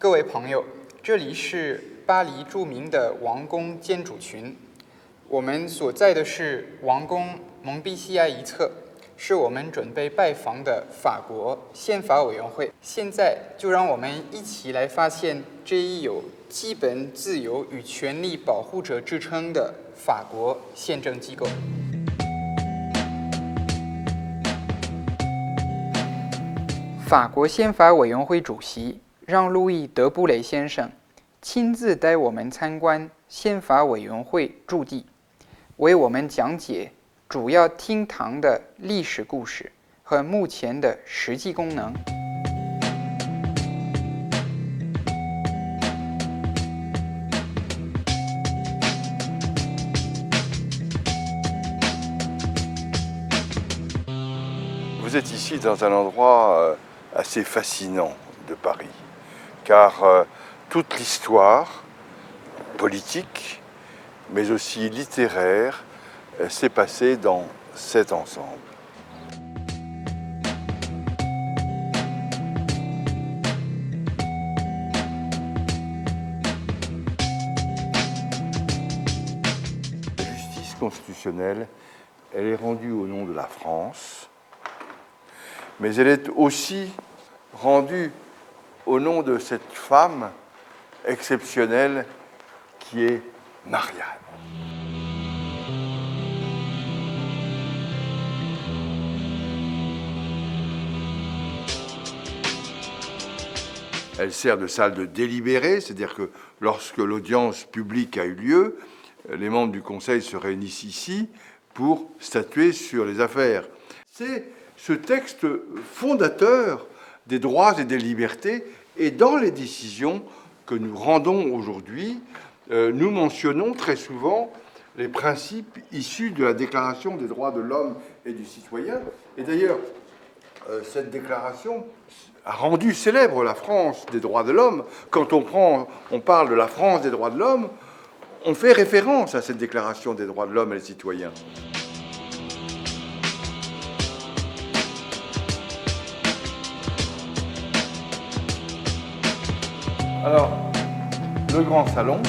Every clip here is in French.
各位朋友，这里是巴黎著名的王宫建筑群。我们所在的是王宫蒙彼西埃一侧，是我们准备拜访的法国宪法委员会。现在就让我们一起来发现这一有基本自由与权利保护者之称的法国宪政机构。法国宪法委员会主席让·路易·德布雷先生亲自带我们参观宪法委员会驻地，为我们讲解主要厅堂的历史故事和目前的实际功能。Vous êtes ici dans un endroit assez fascinant de Paris, car toute l'histoire politique, mais aussi littéraire, s'est passée dans cet ensemble. La justice constitutionnelle, elle est rendue au nom de la France, mais elle est aussi rendue au nom de cette femme exceptionnelle qui est Marianne. Elle sert de salle de délibéré, c'est-à-dire que lorsque l'audience publique a eu lieu, les membres du Conseil se réunissent ici pour statuer sur les affaires. C'est ce texte fondateur des droits et des libertés, et dans les décisions que nous rendons aujourd'hui, nous mentionnons très souvent les principes issus de la Déclaration des droits de l'homme et du citoyen. Et d'ailleurs, cette déclaration a rendu célèbre la France des droits de l'homme. Quand on parle de la France des droits de l'homme, on fait référence à cette Déclaration des droits de l'homme et des citoyens. Alors, le grand salon.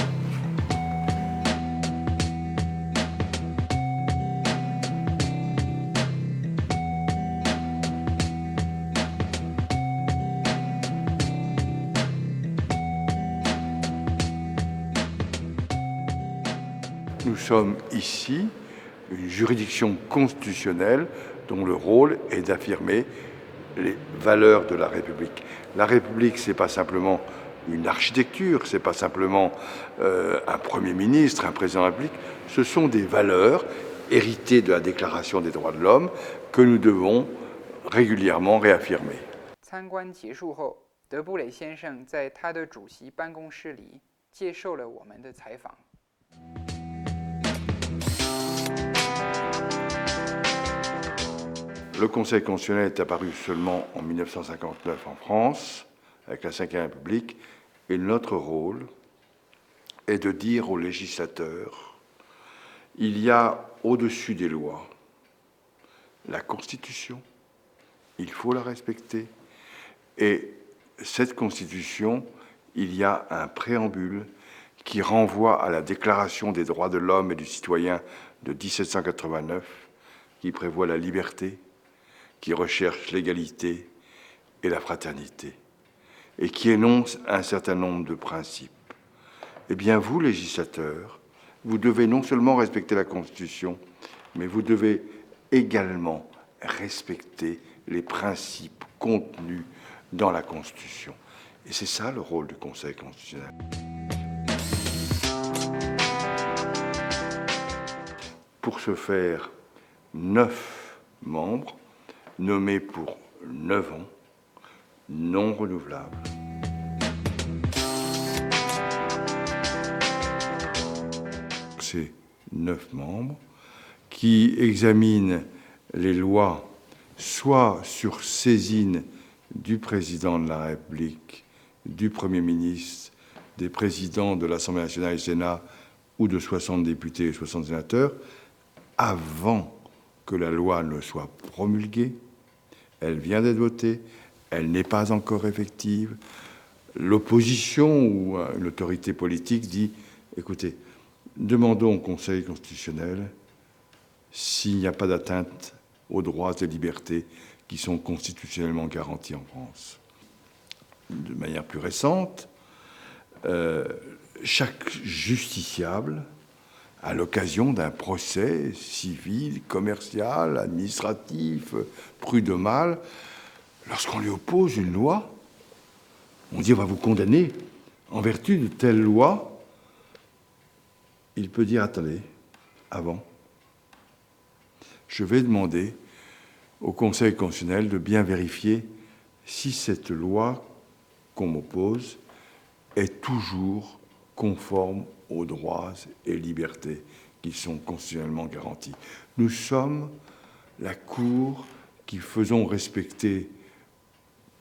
Nous sommes ici une juridiction constitutionnelle dont le rôle est d'affirmer les valeurs de la République. La République, ce n'est pas simplement une architecture, ce n'est pas simplement un Premier ministre, un président de la République, ce sont des valeurs héritées de la Déclaration des droits de l'homme que nous devons régulièrement réaffirmer. 参观结束后，德布雷先生在他的主席办公室里接受了我们的采访。Le Conseil constitutionnel est apparu seulement en 1959 en France, avec la Ve République, et notre rôle est de dire aux législateurs, il y a au-dessus des lois la Constitution, il faut la respecter, et cette Constitution, il y a un préambule qui renvoie à la Déclaration des droits de l'homme et du citoyen de 1789, qui prévoit la liberté, qui recherche l'égalité et la fraternité, et qui énonce un certain nombre de principes. Eh bien, vous, législateurs, vous devez non seulement respecter la Constitution, mais vous devez également respecter les principes contenus dans la Constitution. Et c'est ça le rôle du Conseil constitutionnel. Pour ce faire, 9 membres nommés pour 9 ans, non renouvelables. Ces 9 membres qui examinent les lois soit sur saisine du président de la République, du Premier ministre, des présidents de l'Assemblée nationale et du Sénat ou de 60 députés et 60 sénateurs, avant que la loi ne soit promulguée. Elle vient d'être votée, elle n'est pas encore effective. l'opposition ou l'autorité politique dit « Écoutez, demandons au Conseil constitutionnel s'il n'y a pas d'atteinte aux droits et libertés qui sont constitutionnellement garantis en France. » De manière plus récente, chaque justiciable, à l'occasion d'un procès civil, commercial, administratif, prud'homal, lorsqu'on lui oppose une loi, on dit on va vous condamner en vertu de telle loi, il peut dire attendez, avant, je vais demander au Conseil constitutionnel de bien vérifier si cette loi qu'on m'oppose est toujours conforme aux droits et libertés qui sont constitutionnellement garantis. Nous sommes la Cour qui faisons respecter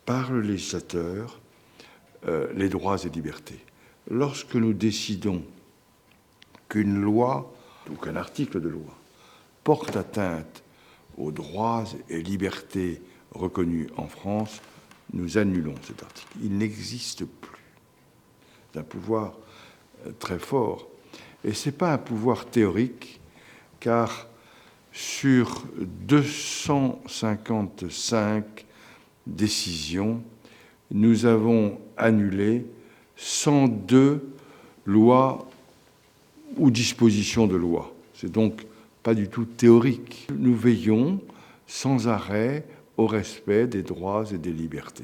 par le législateur les droits et libertés. Lorsque nous décidons qu'une loi ou qu'un article de loi porte atteinte aux droits et libertés reconnus en France, nous annulons cet article. Il n'existe plus. C'est un pouvoir très fort. Et ce n'est pas un pouvoir théorique, car sur 255 décisions, nous avons annulé 102 lois ou dispositions de loi. C'est donc pas du tout théorique. Nous veillons sans arrêt au respect des droits et des libertés.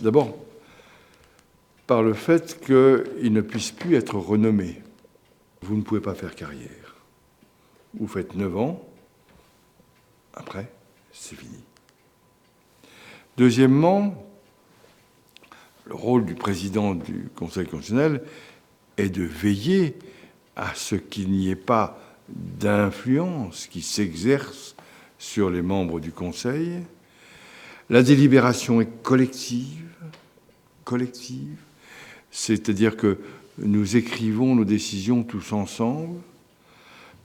D'abord, par le fait qu'il ne puisse plus être renommé. Vous ne pouvez pas faire carrière. Vous faites 9 ans, après, c'est fini. Deuxièmement, le rôle du président du Conseil constitutionnel est de veiller à ce qu'il n'y ait pas d'influence qui s'exerce sur les membres du Conseil. La délibération est collective, c'est-à-dire que nous écrivons nos décisions tous ensemble,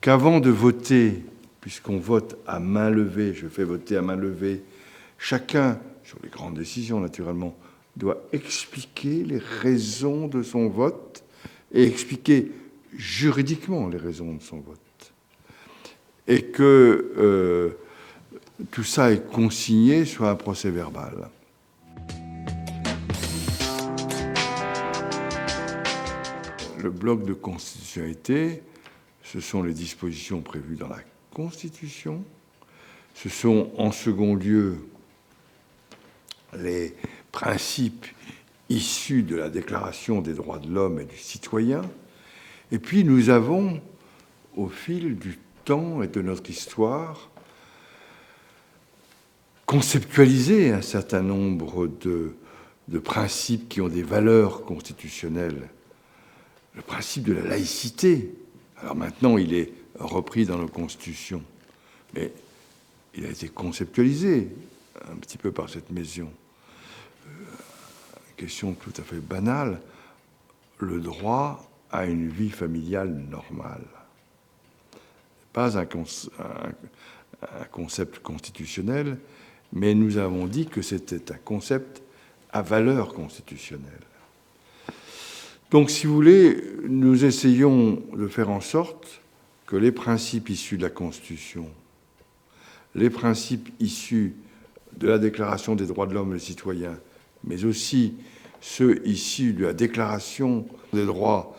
qu'avant de voter, puisqu'on vote à main levée, je fais voter à main levée, chacun, sur les grandes décisions naturellement, doit expliquer les raisons de son vote et expliquer juridiquement les raisons de son vote. Et que tout ça est consigné sur un procès-verbal. Le bloc de constitutionnalité, ce sont les dispositions prévues dans la Constitution, ce sont en second lieu les principes issus de la Déclaration des droits de l'homme et du citoyen, et puis nous avons, au fil du temps et de notre histoire, conceptualisé un certain nombre de principes qui ont des valeurs constitutionnelles. Le principe de la laïcité, alors maintenant il est repris dans nos constitutions, mais il a été conceptualisé un petit peu par cette maison. Question tout à fait banale, le droit à une vie familiale normale. Pas un concept constitutionnel, mais nous avons dit que c'était un concept à valeur constitutionnelle. Donc, si vous voulez, nous essayons de faire en sorte que les principes issus de la Constitution, les principes issus de la Déclaration des droits de l'homme et des citoyens, mais aussi ceux issus de la Déclaration des droits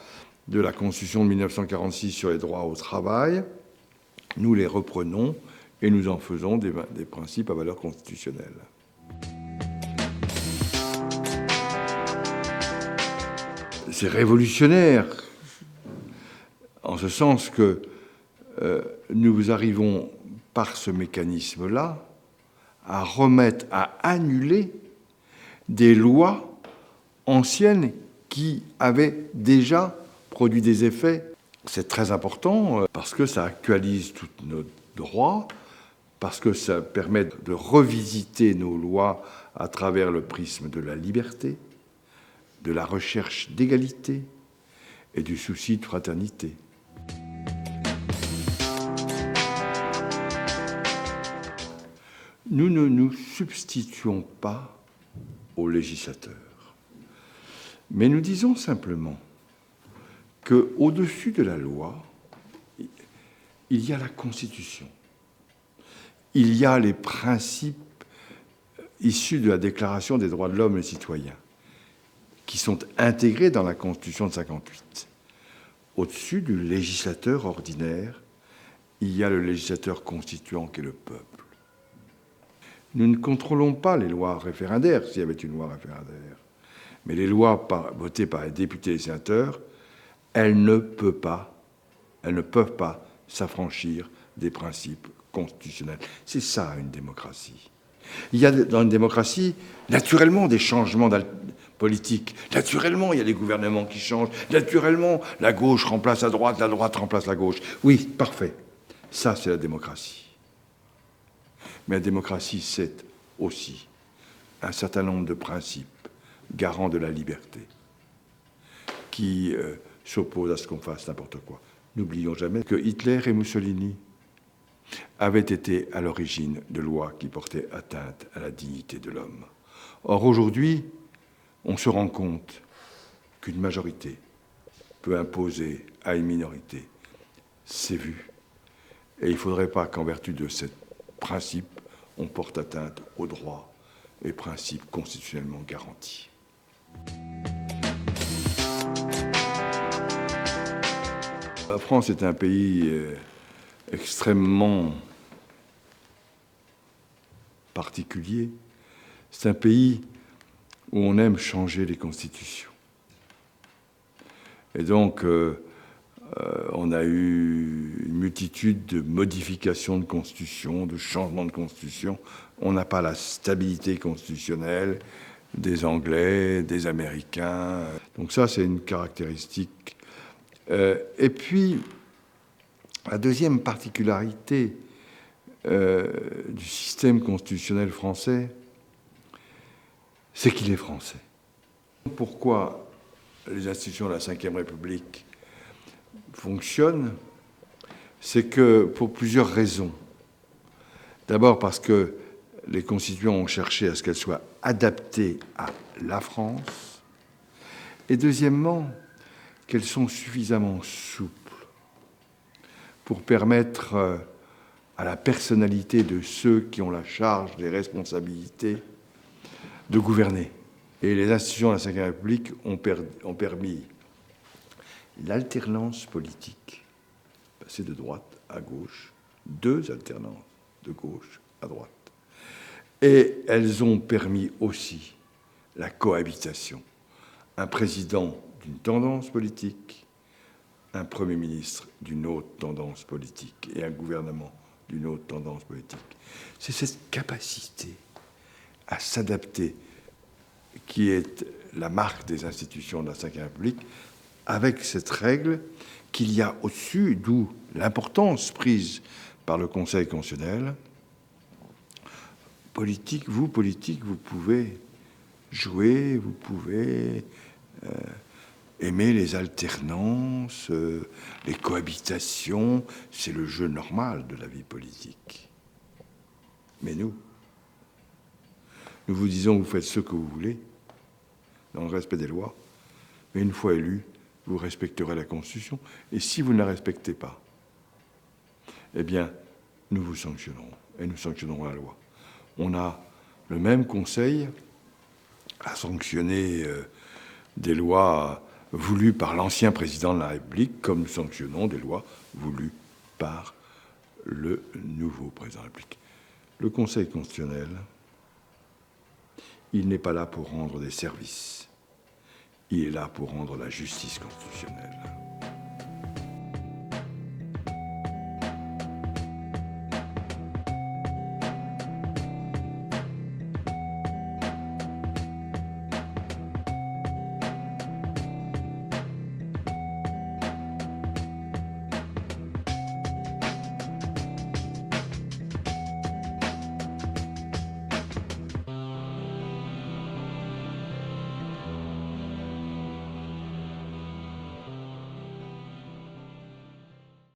de la Constitution de 1946 sur les droits au travail, nous les reprenons et nous en faisons des principes à valeur constitutionnelle. C'est révolutionnaire, en ce sens que nous arrivons par ce mécanisme-là à remettre, à annuler des lois anciennes qui avaient déjà produit des effets. C'est très important parce que ça actualise tous nos droits, parce que ça permet de revisiter nos lois à travers le prisme de la liberté, de la recherche d'égalité et du souci de fraternité. nous ne nous substituons pas aux législateurs, mais nous disons simplement qu'au-dessus de la loi, il y a la Constitution, il y a les principes issus de la Déclaration des droits de l'homme et des citoyens, qui sont intégrés dans la Constitution de 1958. Au-dessus du législateur ordinaire, il y a le législateur constituant qui est le peuple. Nous ne contrôlons pas les lois référendaires, s'il y avait une loi référendaire, mais les lois votées par les députés et les sénateurs, elles ne peuvent pas s'affranchir des principes constitutionnels. C'est ça, une démocratie. Il y a dans une démocratie, naturellement, des changements politiques. Naturellement, il y a des gouvernements qui changent. Naturellement, la gauche remplace la droite remplace la gauche. Oui, parfait. Ça, c'est la démocratie. Mais la démocratie, c'est aussi un certain nombre de principes garants de la liberté qui s'opposent à ce qu'on fasse n'importe quoi. N'oublions jamais que Hitler et Mussolini avaient été à l'origine de lois qui portaient atteinte à la dignité de l'homme. Or, aujourd'hui, on se rend compte qu'une majorité peut imposer à une minorité ses vues. Et il ne faudrait pas qu'en vertu de ce principe, on porte atteinte aux droits et principes constitutionnellement garantis. La France est un pays extrêmement particulier. C'est un pays où on aime changer les constitutions. Et donc, on a eu une multitude de modifications de constitution, de changements de constitution. On n'a pas la stabilité constitutionnelle des Anglais, des Américains. Donc ça, c'est une caractéristique. Et puis, la deuxième particularité du système constitutionnel français, c'est qu'il est français. Pourquoi les institutions de la Ve République fonctionnent? C'est que pour plusieurs raisons. D'abord parce que les constituants ont cherché à ce qu'elles soient adaptées à la France. Et deuxièmement, qu'elles sont suffisamment souples pour permettre à la personnalité de ceux qui ont la charge des responsabilités de gouverner. Et les institutions de la Ve République ont permis l'alternance politique, passer de droite à gauche, 2 alternances de gauche à droite. Et elles ont permis aussi la cohabitation. Un président d'une tendance politique, un Premier ministre d'une autre tendance politique et un gouvernement d'une autre tendance politique. C'est cette capacité à s'adapter qui est la marque des institutions de la Ve République, avec cette règle qu'il y a au-dessus, d'où l'importance prise par le Conseil constitutionnel. Politique, vous pouvez jouer, vous pouvez aimer les alternances, les cohabitations, c'est le jeu normal de la vie politique. Mais nous vous disons, vous faites ce que vous voulez, dans le respect des lois, mais une fois élu, vous respecterez la Constitution, et si vous ne la respectez pas, eh bien, nous vous sanctionnerons, et nous sanctionnerons la loi. On a le même Conseil à sanctionner des lois voulues par l'ancien président de la République, comme nous sanctionnons des lois voulues par le nouveau président de la République. Le Conseil constitutionnel, il n'est pas là pour rendre des services. Il est là pour rendre la justice constitutionnelle.